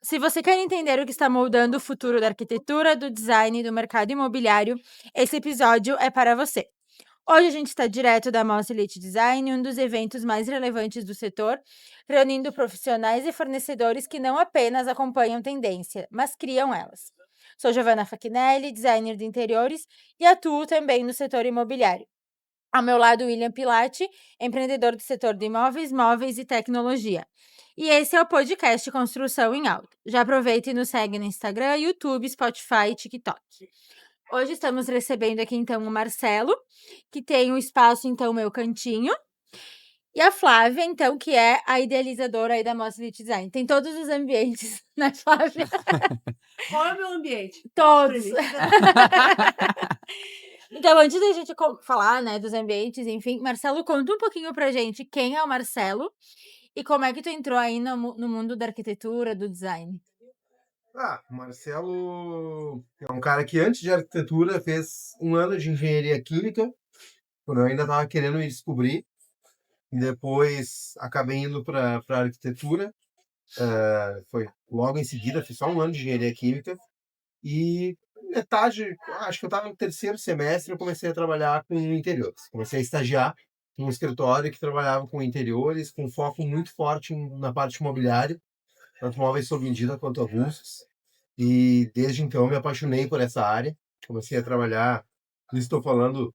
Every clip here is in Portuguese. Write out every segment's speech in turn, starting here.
Se você quer entender o que está moldando o futuro da arquitetura, do design e do mercado imobiliário, esse episódio é para você. Hoje a gente está direto da Mostra Elite Design, um dos eventos mais relevantes do setor, reunindo profissionais e fornecedores que não apenas acompanham tendência, mas criam elas. Sou Giovanna Fachinelli, designer de interiores e atuo também no setor imobiliário. Ao meu lado, William Pilati, empreendedor do setor de imóveis, móveis e tecnologia. E esse é o podcast Construção em Alta. Já aproveita e nos segue no Instagram, YouTube, Spotify e TikTok. Hoje estamos recebendo aqui, então, o Marcelo, que tem o espaço, então, Meu Cantinho. E a Flávia, então, que é a idealizadora aí da Mostra Elite Design. Tem todos os ambientes, né, Flávia? Qual é o meu ambiente? Todos. Então, antes da gente falar, né, dos ambientes, enfim, Marcelo, conta um pouquinho pra gente quem é o Marcelo e como é que tu entrou aí no mundo da arquitetura, do design. O Marcelo é um cara que antes de arquitetura fez um ano de engenharia química, quando eu ainda estava querendo me descobrir. E depois acabei indo para arquitetura. Foi logo em seguida, fiz só um ano de engenharia química. E metade, acho que eu estava no terceiro semestre, eu comecei a trabalhar com interiores. Comecei a estagiar em um escritório que trabalhava com interiores, com foco muito forte na parte imobiliária, tanto móveis sob medida quanto avulsos. E desde então eu me apaixonei por essa área. Comecei a trabalhar, estou falando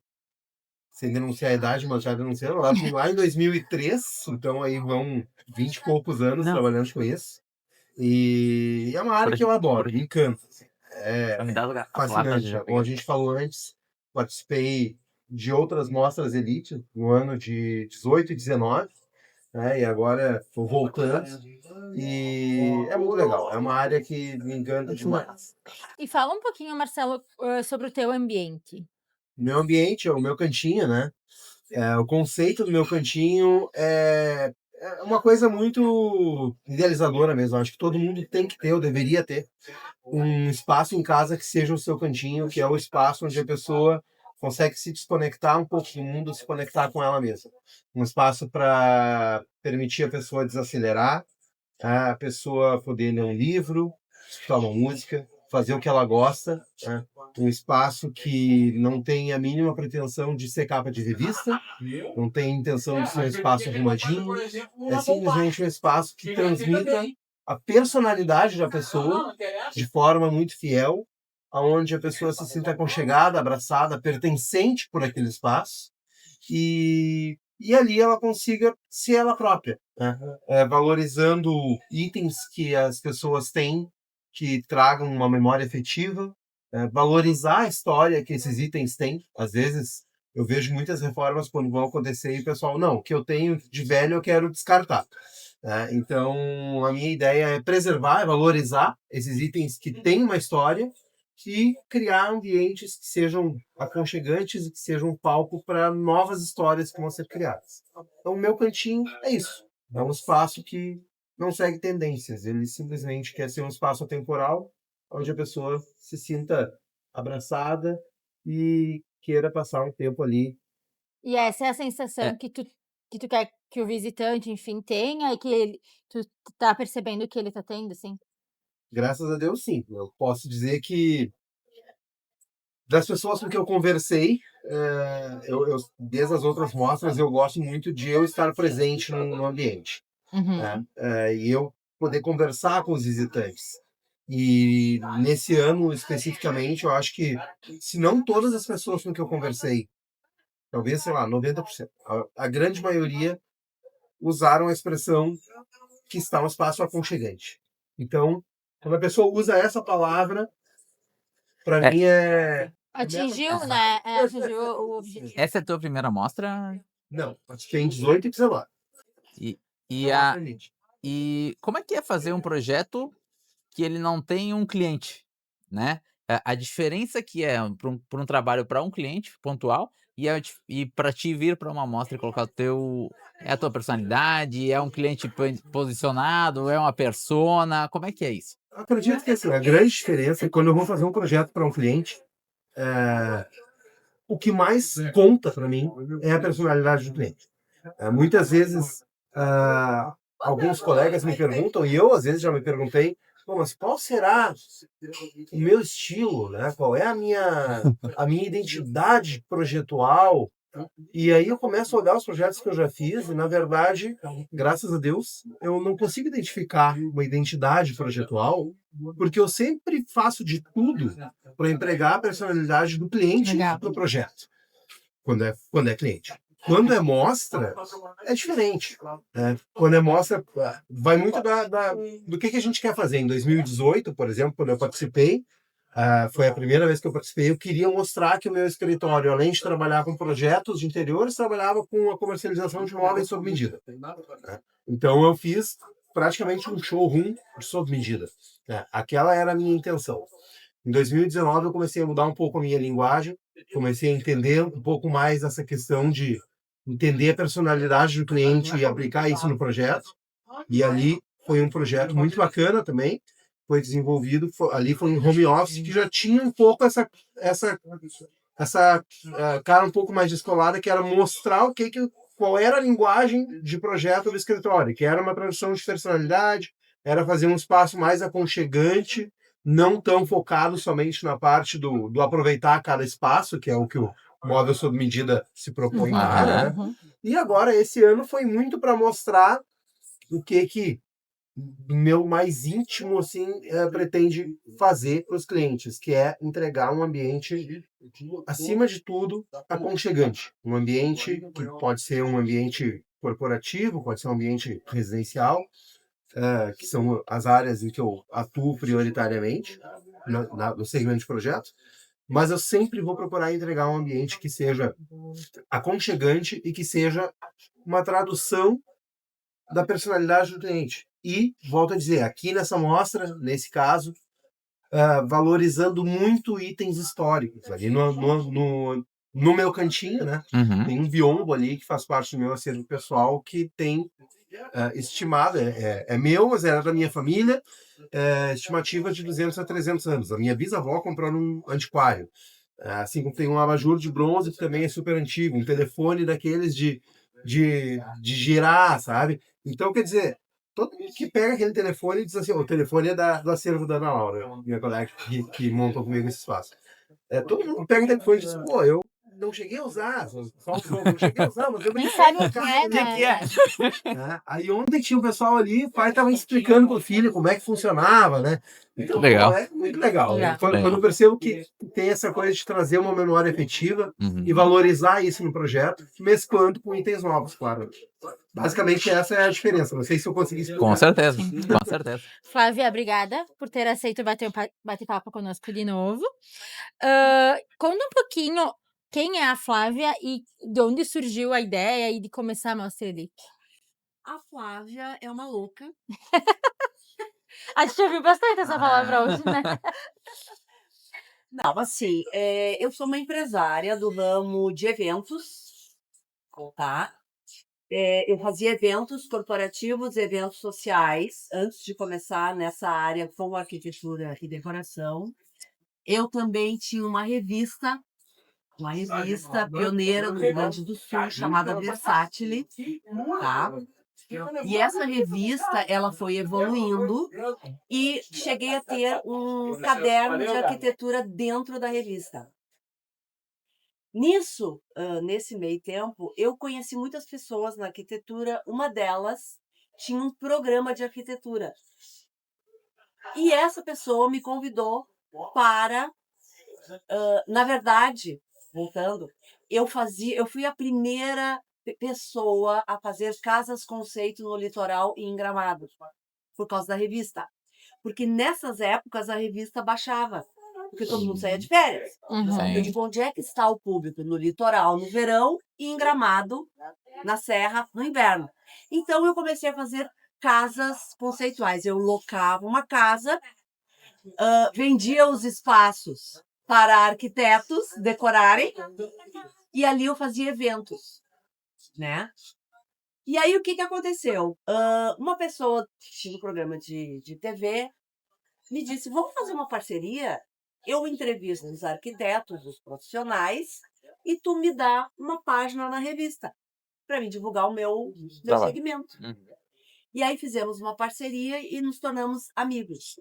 sem denunciar a idade, mas já denunciando, lá em 2003, então aí vão 20 e poucos anos trabalhando com isso. E é uma área que eu adoro, me encanta. É fascinante. Como a gente falou antes, participei de outras mostras Elite no ano de 18 e 19, né? E agora estou voltando. E é muito legal. É uma área que me encanta demais. E fala um pouquinho, Marcelo, sobre o teu ambiente. Meu ambiente, o meu cantinho, né? O conceito do meu cantinho é uma coisa muito idealizadora mesmo. Acho que todo mundo tem que ter, ou deveria ter, um espaço em casa que seja o seu cantinho, que é o espaço onde a pessoa consegue se desconectar um pouco do mundo, se conectar com ela mesma. Um espaço para permitir a pessoa desacelerar, a pessoa poder ler um livro, escutar uma música, fazer o que ela gosta, né? Um espaço que não tem a mínima pretensão de ser capa de revista, não tem intenção de ser um espaço arrumadinho, é simplesmente um espaço que transmita a personalidade da pessoa de forma muito fiel, aonde a pessoa se sinta aconchegada, abraçada, pertencente por aquele espaço, e ali ela consiga ser ela própria, né? Valorizando itens que as pessoas têm, que tragam uma memória afetiva, valorizar a história que esses itens têm. Às vezes eu vejo muitas reformas quando vão acontecer e o pessoal, não, o que eu tenho de velho eu quero descartar. Então a minha ideia é preservar, valorizar esses itens que têm uma história e criar ambientes que sejam aconchegantes e que sejam um palco para novas histórias que vão ser criadas. Então o meu cantinho é isso. É um espaço que não segue tendências, ele simplesmente quer ser um espaço atemporal onde a pessoa se sinta abraçada e queira passar um tempo ali. E essa é a sensação que tu quer que o visitante, enfim, tenha e que tu tá percebendo que ele tá tendo, assim? Graças a Deus, sim. Eu posso dizer que das pessoas com que eu conversei, desde as outras mostras, eu gosto muito de eu estar presente no ambiente. Né? E eu poder conversar com os visitantes. E nesse ano, especificamente, eu acho que, se não todas as pessoas com que eu conversei, talvez, sei lá, 90%, a grande maioria usaram a expressão que está um espaço aconchegante. Então, quando a pessoa usa essa palavra, para mim Atingiu, né? Atingiu o objetivo. Essa é a tua primeira mostra? Não, tem 18 e 19. E como é que é fazer um projeto que ele não tem um cliente, né? A diferença que é para um trabalho para um cliente pontual e para ti vir para uma mostra e colocar a tua personalidade, é um cliente posicionado, é uma persona, como é que é isso? Acredito que assim, a grande diferença é quando eu vou fazer um projeto para um cliente, o que mais conta para mim é a personalidade do cliente. Muitas vezes, alguns colegas me perguntam, e eu às vezes já me perguntei, Bom, mas qual será o meu estilo, né? Qual é a minha identidade projetual? E aí eu começo a olhar os projetos que eu já fiz e, na verdade, graças a Deus, eu não consigo identificar uma identidade projetual, porque eu sempre faço de tudo para empregar a personalidade do cliente Legal. no projeto, quando é cliente. Quando é mostra, é diferente. Né? Quando é mostra, vai muito do que a gente quer fazer. Em 2018, por exemplo, quando eu participei, foi a primeira vez que eu participei, eu queria mostrar que o meu escritório, além de trabalhar com projetos de interiores, trabalhava com a comercialização de móveis sob medida. Né? Então eu fiz praticamente um showroom sob medida. Né? Aquela era a minha intenção. Em 2019 eu comecei a mudar um pouco a minha linguagem, comecei a entender um pouco mais essa questão de entender a personalidade do cliente e aplicar isso no projeto. E ali foi um projeto muito bacana também, foi desenvolvido, ali foi um home office que já tinha um pouco essa cara um pouco mais descolada, que era mostrar qual era a linguagem de projeto do escritório, que era uma tradução de personalidade, era fazer um espaço mais aconchegante, não tão focado somente na parte do aproveitar cada espaço, que é o que o móvel sob medida se propõe para, né? Uhum. E agora, esse ano foi muito para mostrar o que o meu mais íntimo assim pretende fazer para os clientes, que é entregar um ambiente, acima de tudo, aconchegante. Um ambiente que pode ser um ambiente corporativo, pode ser um ambiente residencial, que são as áreas em que eu atuo prioritariamente no segmento de projetos, mas eu sempre vou procurar entregar um ambiente que seja aconchegante e que seja uma tradução da personalidade do cliente. E, volto a dizer, aqui nessa mostra, nesse caso, valorizando muito itens históricos. Ali no meu cantinho, né? Uhum. Tem um biombo ali que faz parte do meu acervo pessoal que tem estimado, é meu, mas era da minha família, estimativa de 200 a 300 anos. A minha bisavó comprou num antiquário. Assim como tem um abajur de bronze que também é super antigo, um telefone daqueles de girar, sabe? Então, quer dizer, todo mundo que pega aquele telefone diz assim, o telefone é do acervo da Ana Laura, minha colega que monta comigo esse espaço. Todo mundo pega o telefone e diz, pô, eu não cheguei a usar, só não cheguei a usar, mas eu Nem brinquei sabe com o que cara, é, né? né? Aí ontem tinha um pessoal ali, o pai estava explicando pro filho como é que funcionava, né? Então, Legal. pô, é muito legal. Legal. Quando eu percebo que tem essa coisa de trazer uma memória afetiva Uhum. e valorizar isso no projeto, mesclando com itens novos, claro. Basicamente essa é a diferença. Não sei se eu consegui explicar. Com certeza, com certeza. Flávia, obrigada por ter aceito bater papo conosco de novo. Conta um pouquinho quem é a Flávia e de onde surgiu a ideia e de começar a Mostra Elite. A Flávia é uma louca. A gente ouviu bastante essa palavra hoje, né? Não, assim, eu sou uma empresária do ramo de eventos, tá? Eu fazia eventos corporativos, eventos sociais, antes de começar nessa área com arquitetura e decoração. Eu também tinha uma revista pioneira do Rio Grande do Sul, chamada Versátil, tá? E essa revista, ela foi evoluindo e cheguei a ter um caderno de arquitetura dentro da revista. Nesse meio tempo, eu conheci muitas pessoas na arquitetura. Uma delas tinha um programa de arquitetura. E essa pessoa me convidou para, na verdade, voltando, eu fui a primeira pessoa a fazer casas conceito no litoral e em Gramado, por causa da revista. Porque nessas épocas a revista baixava, porque todo mundo saía de férias. Uhum. Eu digo, onde é que está o público? No litoral, no verão, e em Gramado, na serra, no inverno. Então eu comecei a fazer casas conceituais. Eu locava uma casa, vendia os espaços para arquitetos decorarem, e ali eu fazia eventos, né? E aí, o que aconteceu? Uma pessoa que tinha um programa de TV me disse, vamos fazer uma parceria? Eu entrevisto os arquitetos, os profissionais, e tu me dá uma página na revista para mim divulgar o meu Trabalho. segmento. Uhum. E aí fizemos uma parceria e nos tornamos amigos.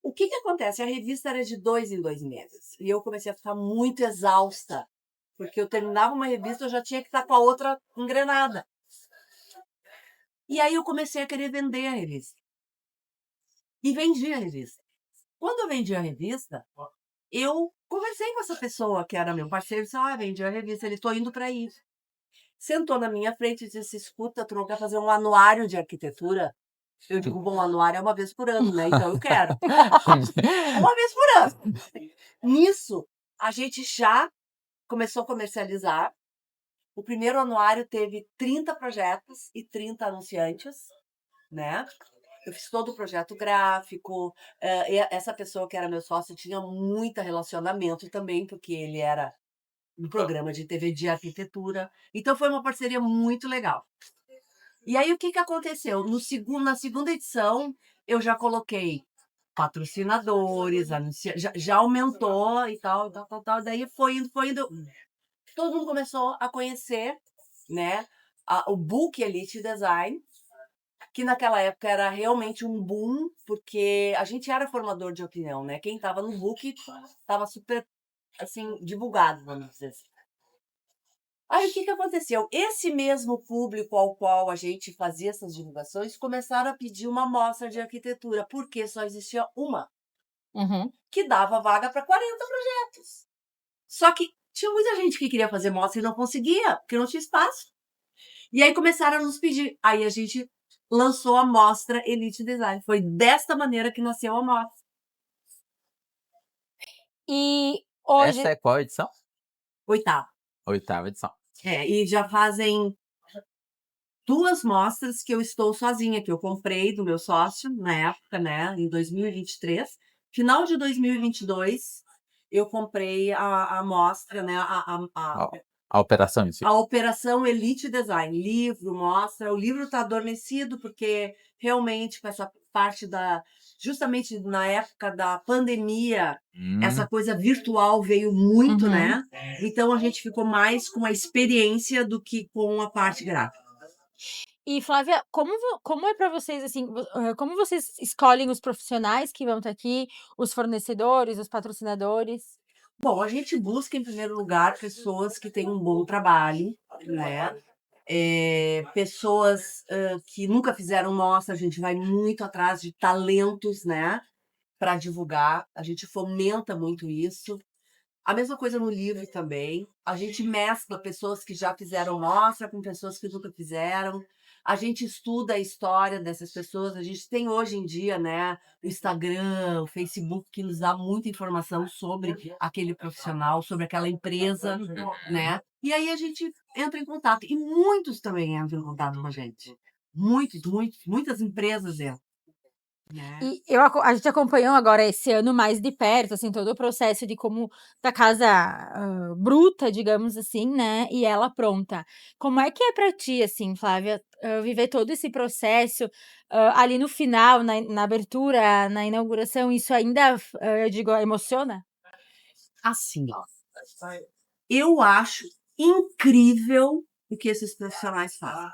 O que acontece? A revista era de 2 em 2 meses. E eu comecei a ficar muito exausta. Porque eu terminava uma revista, eu já tinha que estar com a outra engrenada. E aí eu comecei a querer vender a revista. E vendi a revista. Quando eu vendi a revista, eu conversei com essa pessoa que era meu parceiro e disse: vendi a revista, ele tô indo para isso. Sentou na minha frente e disse: escuta, tu não quer fazer um anuário de arquitetura? Eu digo: bom, anuário é uma vez por ano, né? Então eu quero. Uma vez por ano. Nisso, a gente já começou a comercializar. O primeiro anuário teve 30 projetos e 30 anunciantes, né? Eu fiz todo o projeto gráfico. Essa pessoa que era meu sócio tinha muito relacionamento também, porque ele era um programa de TV de arquitetura. Então foi uma parceria muito legal. E aí o que aconteceu? Na segunda edição, eu já coloquei patrocinadores, já aumentou e tal. Daí foi indo. Todo mundo começou a conhecer, né, o Book Elite Design, que naquela época era realmente um boom, porque a gente era formador de opinião, né? Quem estava no Book estava super, assim, divulgado, vamos dizer assim. Aí o que aconteceu? Esse mesmo público ao qual a gente fazia essas divulgações começaram a pedir uma amostra de arquitetura, porque só existia uma, que dava vaga para 40 projetos. Só que tinha muita gente que queria fazer mostra e não conseguia, porque não tinha espaço. E aí começaram a nos pedir. Aí a gente lançou a mostra Elite Design. Foi desta maneira que nasceu a mostra. E hoje Essa é qual edição? 8ª. 8ª edição. E já fazem 2 mostras que eu estou sozinha, que eu comprei do meu sócio na época, né, em 2023. Final de 2022, eu comprei a mostra, né, A operação em si. a Operação Elite Design. Livro, mostra. O livro está adormecido, porque realmente com essa parte justamente na época da pandemia, essa coisa virtual veio muito, né? Então a gente ficou mais com a experiência do que com a parte gráfica. E Flávia, como é para vocês, assim, como vocês escolhem os profissionais que vão estar aqui, os fornecedores, os patrocinadores? Bom, a gente busca, em primeiro lugar, pessoas que têm um bom trabalho, né? Pessoas que nunca fizeram mostra, a gente vai muito atrás de talentos, né? Para divulgar, a gente fomenta muito isso. A mesma coisa no livro também. A gente mescla pessoas que já fizeram mostra com pessoas que nunca fizeram. A gente estuda a história dessas pessoas. A gente tem hoje em dia, né, o Instagram, o Facebook, que nos dá muita informação sobre aquele profissional, sobre aquela empresa, né? E aí a gente entra em contato. E muitos também entram em contato com a gente. Muitas empresas entram. Né? E a gente acompanhou agora esse ano mais de perto, assim, todo o processo de como da casa bruta, digamos assim, né? E ela pronta. Como é que é para ti, assim, Flávia, viver todo esse processo ali no final, na abertura, na inauguração, isso ainda, eu digo, emociona? Assim, ó. Eu acho incrível o que esses profissionais fazem.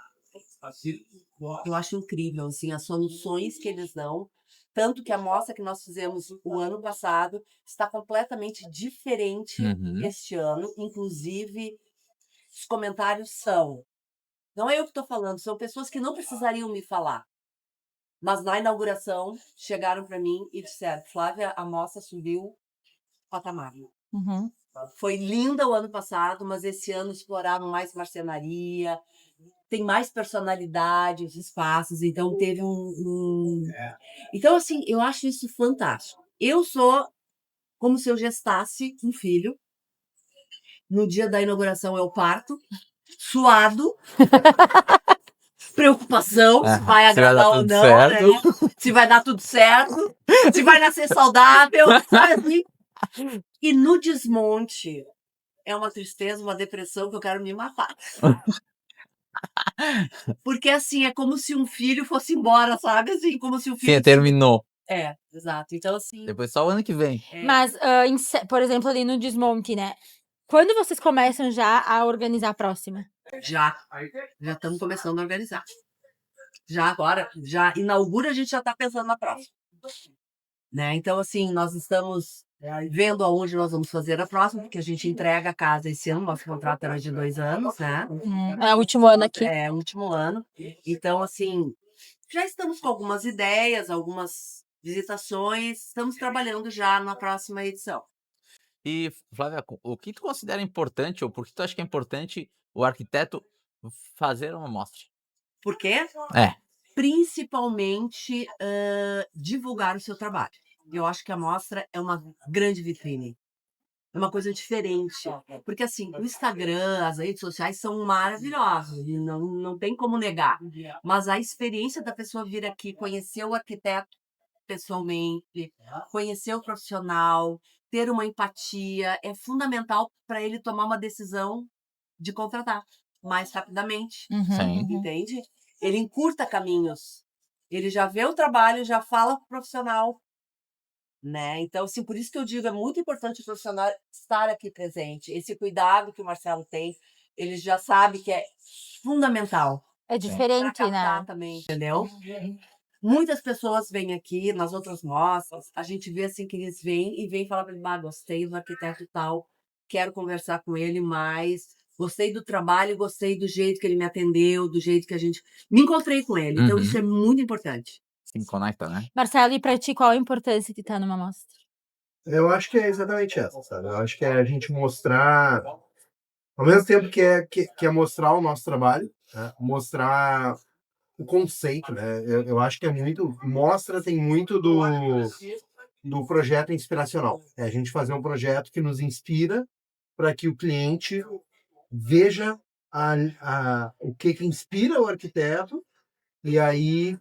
Eu acho incrível, assim, as soluções que eles dão. Tanto que a mostra que nós fizemos o ano passado está completamente diferente este ano. Inclusive, os comentários são... Não é eu que estou falando, são pessoas que não precisariam me falar. Mas na inauguração, chegaram para mim e disseram: Flávia, a mostra subiu patamar. Foi linda o ano passado, mas esse ano exploraram mais marcenaria, tem mais personalidade os espaços, então teve Então, assim, eu acho isso fantástico. Eu sou como se eu gestasse um filho. No dia da inauguração eu parto, suado, preocupação, se vai agradar ou não, né? Se vai dar tudo certo, se vai nascer saudável, sabe? E no desmonte é uma tristeza, uma depressão que eu quero me matar. Porque, assim, é como se um filho fosse embora, sabe? Assim, como se o filho... Sim, terminou. Exato. Então, assim... Depois só o ano que vem. Mas, por exemplo, ali no desmonte, né? Quando vocês começam já a organizar a próxima? Já estamos começando a organizar. Já agora, já inaugura, a gente já está pensando na próxima. Né? Então, assim, nós estamos vendo aonde nós vamos fazer a próxima, porque a gente entrega a casa esse ano, nosso contrato era de 2 anos, né? É o último ano aqui. É, último ano. Então, assim, já estamos com algumas ideias, algumas visitações, estamos trabalhando já na próxima edição. E, Flávia, o que tu considera importante, ou por que tu acha que é importante o arquiteto fazer uma mostra? Por quê? É. Principalmente, divulgar o seu trabalho. Eu acho que a mostra é uma grande vitrine. É uma coisa diferente. Porque, assim, o Instagram, as redes sociais são maravilhosas, e não tem como negar. Mas a experiência da pessoa vir aqui, conhecer o arquiteto pessoalmente, conhecer o profissional, ter uma empatia, é fundamental para ele tomar uma decisão de contratar mais rapidamente. Sim. Entende? Ele encurta caminhos. Ele já vê o trabalho, já fala com o profissional, né? Então, assim, por isso que eu digo, é muito importante o profissional estar aqui presente. Esse cuidado que o Marcelo tem, ele já sabe que é fundamental. É Para diferente, captar né? também, entendeu? Muitas pessoas vêm aqui, nas outras mostras, a gente vê assim que eles vêm e vêm falar para ele, gostei do arquiteto tal, quero conversar com ele mais, gostei do trabalho, gostei do jeito que ele me atendeu, do jeito que a gente... Me encontrei com ele, então isso é muito importante. Se conecta, né? Marcelo, e pra ti, qual a importância de estar numa mostra? Eu acho que é exatamente essa, sabe? Eu acho que é a gente mostrar, ao mesmo tempo que é mostrar o nosso trabalho, né? Mostrar o conceito, né? Eu acho que é muito, mostra, tem muito do projeto inspiracional. É a gente fazer um projeto que nos inspira para que o cliente veja o que inspira o arquiteto, e aí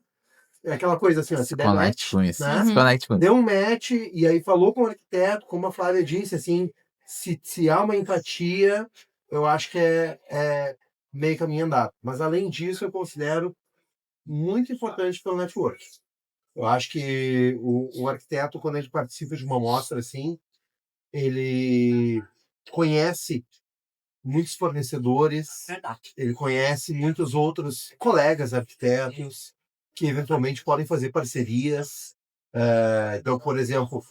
é aquela coisa assim, ó, se der Conecte match, com isso. né? Se conecte com isso. Deu um match e aí falou com o arquiteto, como a Flávia disse, assim, se há uma empatia, eu acho que é meio caminho andado. Mas além disso, eu considero muito importante pelo network. Eu acho que o arquiteto, quando ele participa de uma mostra assim, ele conhece muitos fornecedores, Verdade. ele conhece muitos outros colegas arquitetos que eventualmente podem fazer parcerias. Então, por exemplo,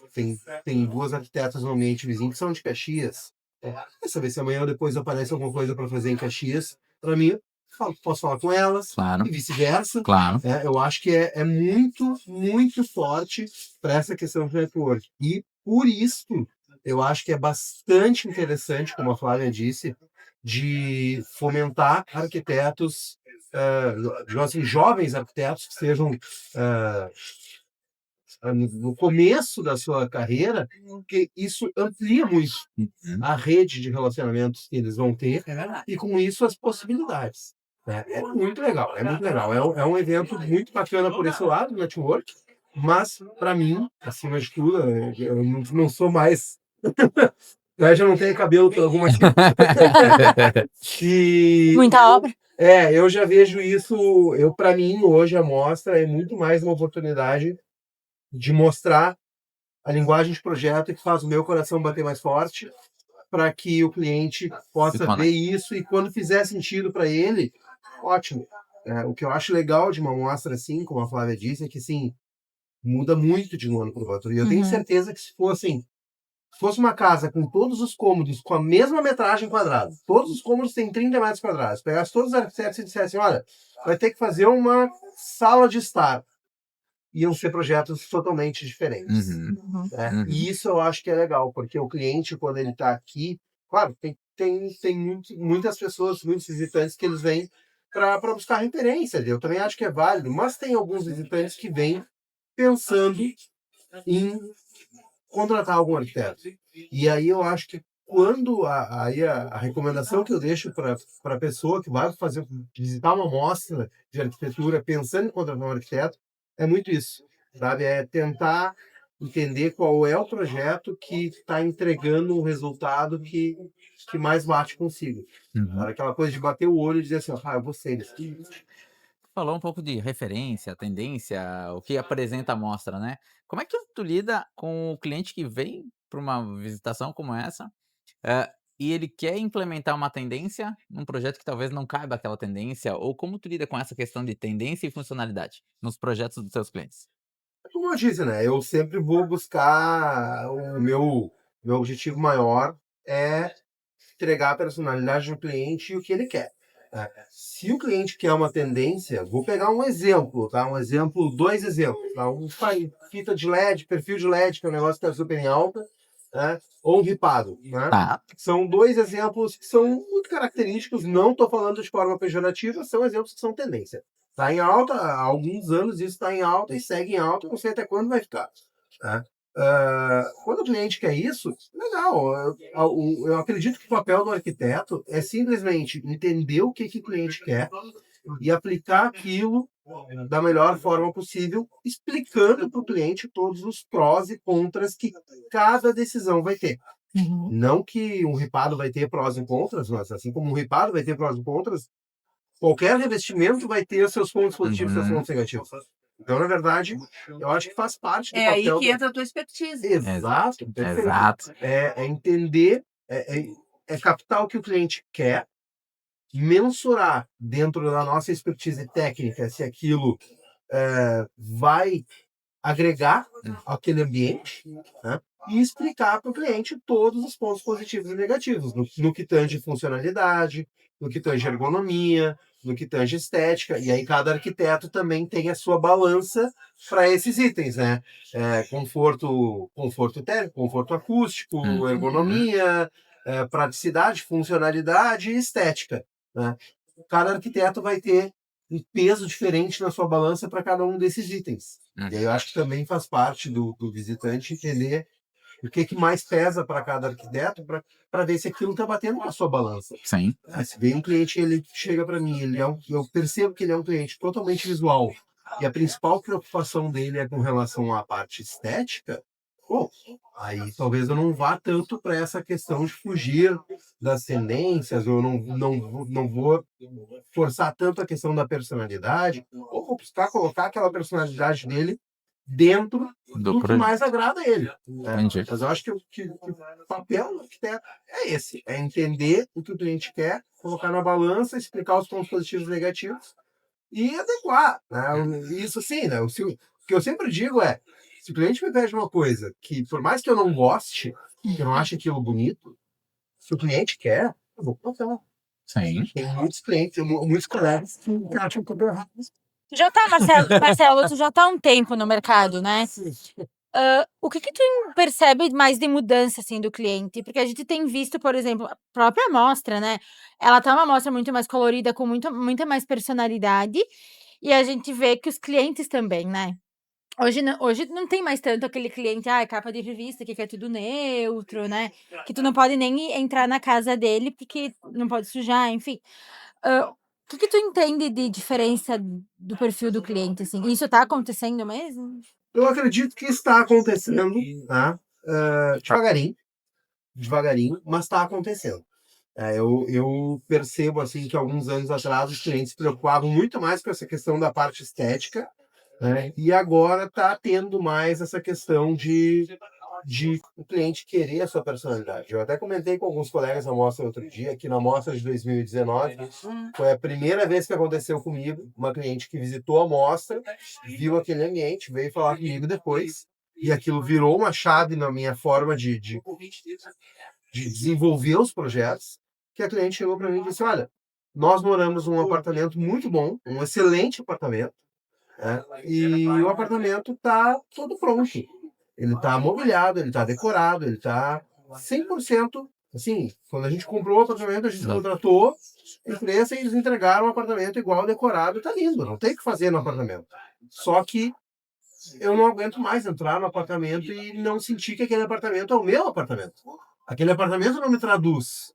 tem duas arquitetas no ambiente vizinho que são de Caxias. Quer saber se amanhã ou depois aparece alguma coisa para fazer em Caxias? Para mim, posso falar com elas, Claro. e vice-versa. Claro. Eu acho que é muito, muito forte para essa questão do network. E por isso, eu acho que é bastante interessante, como a Flávia disse, de fomentar arquitetos, assim, jovens arquitetos que sejam no começo da sua carreira, porque isso amplia muito a rede de relacionamentos que eles vão ter, É verdade. e com isso as possibilidades. Né? É muito legal, é muito legal. É um evento muito bacana por esse lado, network, mas, para mim, acima de tudo, eu não sou mais. Eu já não tenho cabelo por alguma e Muita obra? eu já vejo isso. Para mim, hoje a mostra é muito mais uma oportunidade de mostrar a linguagem de projeto que faz o meu coração bater mais forte, para que o cliente possa ver isso e quando fizer sentido para ele, ótimo. O que eu acho legal de uma mostra assim, como a Flávia disse, é que sim, muda muito de um ano para o outro. E eu tenho certeza que se fosse uma casa com todos os cômodos com a mesma metragem quadrada, todos os cômodos têm 30 metros quadrados, pegasse todos os arquitetos e dissessem, olha, vai ter que fazer uma sala de estar, iam ser projetos totalmente diferentes. Né? E isso eu acho que é legal, porque o cliente, quando ele está aqui, claro, tem muitas pessoas, muitos visitantes que eles vêm para buscar referência. Eu também acho que é válido, mas tem alguns visitantes que vêm pensando em contratar algum arquiteto. E aí eu acho que quando a recomendação que eu deixo para a pessoa que vai visitar uma mostra de arquitetura pensando em contratar um arquiteto, é muito isso, sabe? É tentar entender qual é o projeto que está entregando um resultado que mais bate consigo. Aquela coisa de bater o olho e dizer assim, eu gostei disso. Falou um pouco de referência, tendência, o que apresenta a mostra, né? Como é que tu lida com o cliente que vem para uma visitação como essa, e ele quer implementar uma tendência num projeto que talvez não caiba aquela tendência, ou como tu lida com essa questão de tendência e funcionalidade nos projetos dos seus clientes? Como eu disse, né? Eu sempre vou buscar o meu objetivo maior é entregar a personalidade do cliente e o que ele quer. Né? Se o cliente quer uma tendência, vou pegar um exemplo, tá? Um exemplo, dois exemplos, tá? Fita de LED, perfil de LED, que é um negócio que está super em alta, né? Ou um ripado, né? Tá. São dois exemplos que são muito característicos, não estou falando de forma pejorativa, são exemplos que são tendência. Está em alta, há alguns anos isso está em alta e segue em alta, não sei até quando vai ficar. Tá? Quando o cliente quer isso, legal. Eu acredito que o papel do arquiteto é simplesmente entender o que o cliente quer e aplicar aquilo da melhor forma possível, explicando para o cliente todos os prós e contras que cada decisão vai ter. Uhum. Não que um ripado vai ter prós e contras, mas assim como um ripado vai ter prós e contras, qualquer revestimento vai ter seus pontos positivos e seus pontos negativos. Então, na verdade, eu acho que faz parte do É aí papel que entra a tua expertise. Exato, perfeito. Exato. É entender, é captar o que o cliente quer, mensurar dentro da nossa expertise técnica se aquilo vai agregar aquele ambiente, né? E explicar para o cliente todos os pontos positivos e negativos, no que tange funcionalidade, no que tange ergonomia, no que tange estética, e aí cada arquiteto também tem a sua balança para esses itens, né? Conforto térmico, conforto acústico, Uhum. ergonomia, praticidade, funcionalidade e estética, né? Cada arquiteto vai ter um peso diferente na sua balança para cada um desses itens. E aí eu acho que também faz parte do visitante entender o que mais pesa para cada arquiteto para ver se aquilo está batendo com a sua balança. Sim. Se vem um cliente, ele chega para mim, eu percebo que ele é um cliente totalmente visual e a principal preocupação dele é com relação à parte estética, bom, aí talvez eu não vá tanto para essa questão de fugir das tendências, ou não vou forçar tanto a questão da personalidade, ou vou buscar colocar aquela personalidade dele dentro do que mais agrada a ele. Entendi. Mas eu acho que o papel do arquiteto é esse, é entender o que o cliente quer, colocar na balança, explicar os pontos positivos e negativos e adequar. Né? Isso sim, né? O que eu sempre digo é, se o cliente me pede uma coisa que, por mais que eu não goste, que eu não ache aquilo bonito, se o cliente quer, eu vou colocar. Sim. Tem muitos clientes, muitos colegas que acham que eu tô errado. Já tá, Marcelo, tu já tá há um tempo no mercado, né? O que tu percebe mais de mudança, assim, do cliente? Porque a gente tem visto, por exemplo, a própria amostra, né? Ela tá uma amostra muito mais colorida, com muita mais personalidade, e a gente vê que os clientes também, né? Hoje não tem mais tanto aquele cliente, capa de revista, que quer tudo neutro, né? Que tu não pode nem entrar na casa dele, porque não pode sujar, enfim. O que tu entende de diferença do perfil do cliente, assim? Isso tá acontecendo mesmo? Eu acredito que está acontecendo, tá? Devagarinho, mas está acontecendo. Eu percebo assim que alguns anos atrás os clientes se preocupavam muito mais com essa questão da parte estética, né? E agora está tendo mais essa questão de o cliente querer a sua personalidade. Eu até comentei com alguns colegas na mostra outro dia, que na mostra de 2019 foi a primeira vez que aconteceu comigo, uma cliente que visitou a mostra, viu aquele ambiente, veio falar comigo depois, e aquilo virou uma chave na minha forma de desenvolver os projetos, que a cliente chegou para mim e disse, olha, nós moramos num apartamento muito bom, um excelente apartamento, né? E o apartamento está todo pronto. Ele está mobiliado, ele está decorado, ele está 100%. Assim, quando a gente comprou o apartamento, a gente contratou a empresa e eles entregaram um apartamento igual, decorado, está lindo, não tem o que fazer no apartamento. Só que eu não aguento mais entrar no apartamento e não sentir que aquele apartamento é o meu apartamento. Aquele apartamento não me traduz.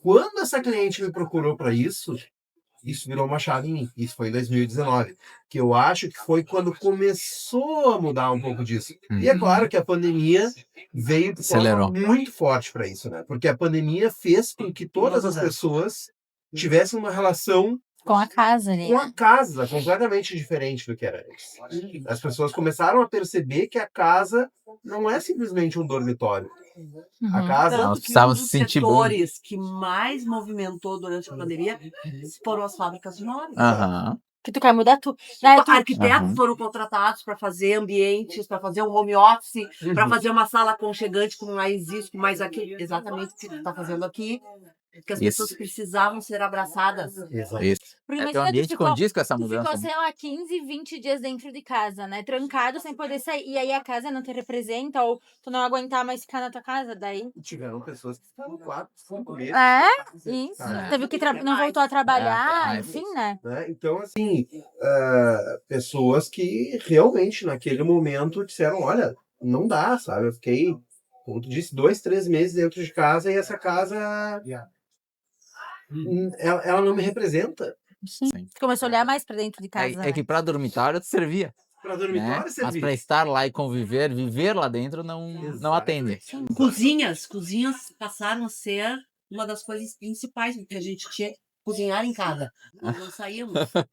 Quando essa cliente me procurou para isso virou uma chave em mim. Isso foi em 2019. Que eu acho que foi quando começou a mudar um pouco disso. E é claro que a pandemia veio de forma muito forte para isso, né? Porque a pandemia fez com que todas as pessoas tivessem uma relação Com a casa, né? com a casa completamente diferente do que era antes. As pessoas começaram a perceber que a casa não é simplesmente um dormitório. A Uhum. casa. Elas Tanto que precisavam um se dos sentir bem. setores que mais movimentou durante a pandemia foram as fábricas de móveis. Aham. Que tu quer mudar tudo. Daí tu Arquitetos Aham. foram contratados para fazer ambientes, para fazer um home office, para fazer uma sala aconchegante com mais isso, com mais aquilo. Exatamente o que tu está fazendo aqui. Que as pessoas Isso, precisavam ser abraçadas. Exato. isso. Porque É, teu imagina, tu ambiente ficou condiz com essa tu ficou, mudança, né? sei lá, 15, 20 dias dentro de casa, né? Trancado, sem poder sair. E aí a casa não te representa, ou tu não aguentar mais ficar na tua casa, daí... Tiveram pessoas que ficaram 4, 5 meses. É, isso. É. Teve que não voltou a É, trabalhar, mais. enfim, né? Né? Então, assim, pessoas que realmente naquele momento disseram, olha, não dá, sabe? Eu fiquei, como tu disse, 2, 3 meses dentro de casa e essa casa, ela não me representa. Sim. Sim. Tu começou a olhar mais pra dentro de casa, É né? que para dormitório tu servia, Para né? dormitório Mas servir. para estar lá e conviver, viver lá dentro não atende. Cozinhas passaram a ser uma das coisas principais, porque a gente tinha que cozinhar em casa. Nós não saímos. Então,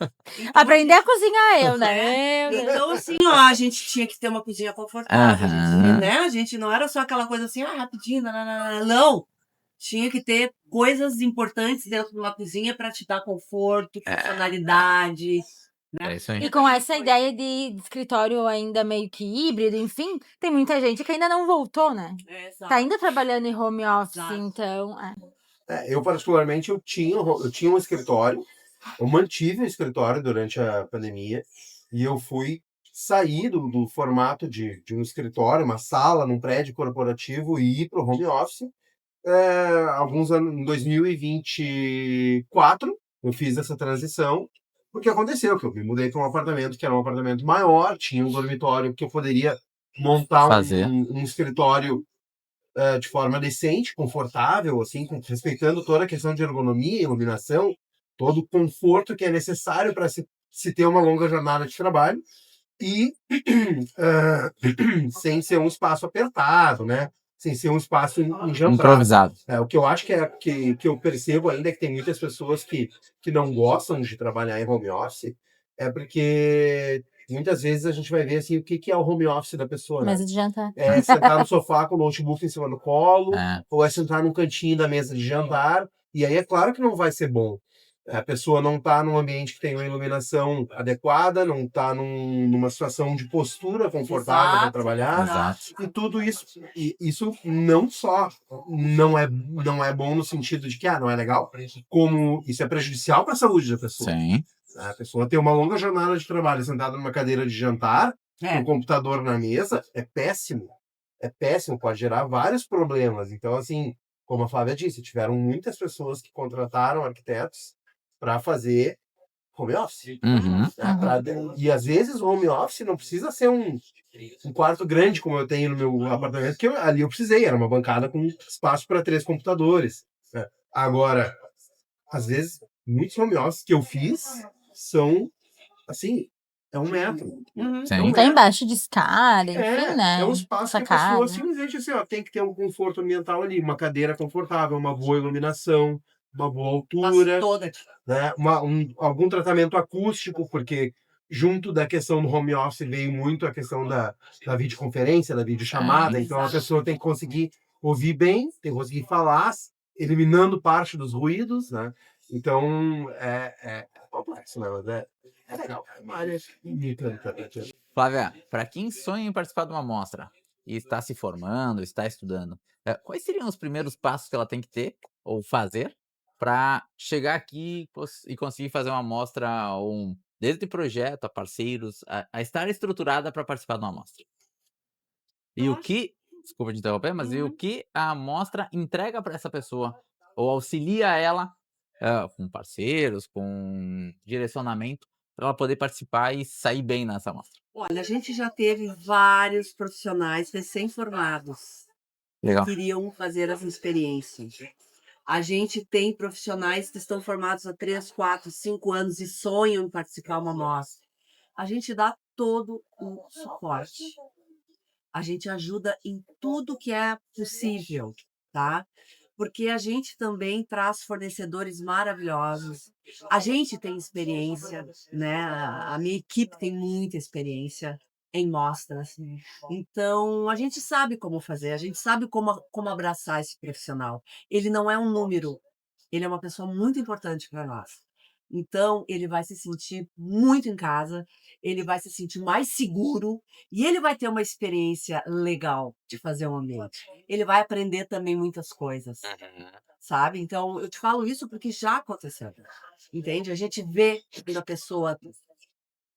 Aprender a cozinhar eu, né? Meu Deus. Então, assim, ó, a gente tinha que ter uma cozinha confortável, a gente, Aham. né? A gente não era só aquela coisa assim, rapidinho, não. Tinha que ter coisas importantes dentro de uma cozinha para te dar conforto, funcionalidade. É isso aí. E com essa ideia de escritório ainda meio que híbrido, enfim, tem muita gente que ainda não voltou, né? Tá ainda trabalhando em home office, Exato. então... Eu, particularmente, eu tinha um escritório, eu mantive o escritório durante a pandemia e eu fui sair do formato de um escritório, uma sala num prédio corporativo e ir para o home office. Alguns anos, em 2024, eu fiz essa transição, porque aconteceu que eu me mudei para um apartamento que era um apartamento maior, tinha um dormitório que eu poderia montar Fazer. um escritório de forma decente, confortável, assim, respeitando toda a questão de ergonomia, iluminação, todo o conforto que é necessário para se ter uma longa jornada de trabalho e sem ser um espaço apertado, né? Sem ser um espaço enjambrado. Improvisado. O que eu acho que eu percebo ainda é que tem muitas pessoas que não gostam de trabalhar em home office, é porque muitas vezes a gente vai ver assim, o que é o home office da pessoa, né? Mesa de jantar. É sentar no sofá com o notebook em cima do colo, É. ou é sentar num cantinho da mesa de jantar, e aí é claro que não vai ser bom. A pessoa não está num ambiente que tem uma iluminação adequada, não está numa situação de postura confortável para Exato. trabalhar. Exato. E tudo isso, isso não só não é bom no sentido de que não é legal, como isso é prejudicial para a saúde da pessoa. Sim. A pessoa tem uma longa jornada de trabalho sentada numa cadeira de jantar, com o computador na mesa, é péssimo. É péssimo, pode gerar vários problemas. Então, assim, como a Flávia disse, tiveram muitas pessoas que contrataram arquitetos para fazer home office. Uhum. E às vezes o home office não precisa ser um quarto grande como eu tenho no meu apartamento, que ali eu precisei, era uma bancada com espaço para 3 computadores. Né? Agora, às vezes, muitos home office que eu fiz são, assim, é 1 metro. Sim. Tá embaixo de escada, enfim, né? É um espaço que a pessoa Sacada. simplesmente assim, tem que ter um conforto ambiental ali, uma cadeira confortável, uma boa iluminação, uma boa altura, né? Algum tratamento acústico, porque junto da questão do home office veio muito a questão da videoconferência, da videochamada, então a pessoa tem que conseguir ouvir bem, tem que conseguir falar, eliminando parte dos ruídos, né? Então, é complexo, né? Mas é legal. É uma área bonita. Flávia, para quem sonha em participar de uma mostra e está se formando, está estudando, quais seriam os primeiros passos que ela tem que ter ou fazer para chegar aqui e conseguir fazer uma mostra, desde projeto a parceiros, a estar estruturada para participar de uma mostra? E o que, desculpa te interromper, mas e o que a mostra entrega para essa pessoa ou auxilia ela com parceiros, com direcionamento, para ela poder participar e sair bem nessa mostra? Olha, a gente já teve vários profissionais recém-formados Legal. que queriam fazer as experiências. A gente tem profissionais que estão formados há 3, 4, 5 anos e sonham em participar de uma mostra. A gente dá todo o suporte. A gente ajuda em tudo que é possível, tá? Porque a gente também traz fornecedores maravilhosos. A gente tem experiência, né? A minha equipe tem muita experiência. em mostras. Então, a gente sabe como fazer, a gente sabe como abraçar esse profissional. Ele não é um número, ele é uma pessoa muito importante para nós. Então, ele vai se sentir muito em casa, ele vai se sentir mais seguro e ele vai ter uma experiência legal de fazer um ambiente. Ele vai aprender também muitas coisas, sabe? Então, eu te falo isso porque já aconteceu, entende? A gente vê quando a pessoa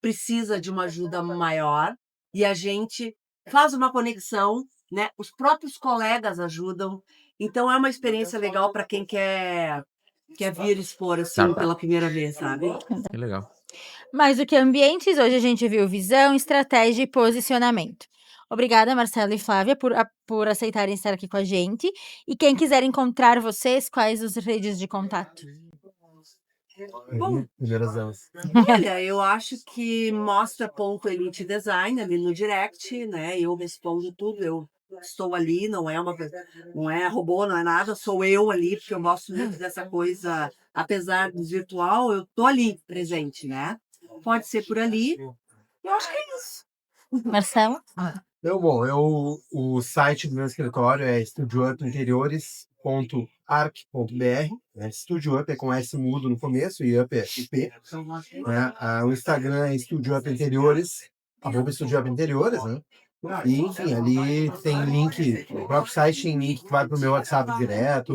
precisa de uma ajuda maior e a gente faz uma conexão, né? Os próprios colegas ajudam. Então é uma experiência legal para quem quer vir expor assim Tá. pela primeira vez, sabe? Que legal. Mais do que ambientes, hoje a gente viu visão, estratégia e posicionamento. Obrigada, Marcelo e Flávia, por aceitarem estar aqui com a gente. E quem quiser encontrar vocês, quais as redes de contato? Bom. Primeiras damas. Olha, eu acho que mostra ponto Elite Design ali no direct, né? Eu respondo tudo, eu estou ali, não é robô, não é nada, sou eu ali, porque eu gosto muito dessa coisa, apesar do virtual, eu tô ali presente, né? Pode ser por ali. Eu acho que é isso. Marcelo? Bom, o site do meu escritório é estudioupinteriores.arc.br. Né? Studio Up é com S mudo no começo e Up é IP. Né? O Instagram é Studio Up Interiores, @Studio Up Interiores, né? E, enfim, ali tem link, o próprio site tem link que vai pro meu WhatsApp direto.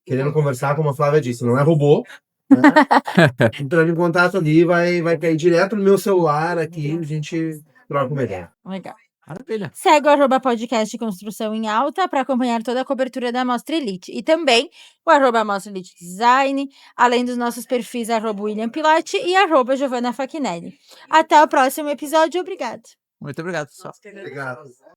Querendo conversar, como a Flávia disse, não é robô. Né? Entrando em contato ali, vai cair direto no meu celular aqui, a gente troca uma ideia. Legal. Maravilha. Segue o @podcast Construção em Alta para acompanhar toda a cobertura da Mostra Elite. E também o @Mostra Elite Design, além dos nossos perfis @William Pilote e @Giovanna Fachinelli. Até o próximo episódio. Obrigada. Muito obrigado, pessoal. Obrigado.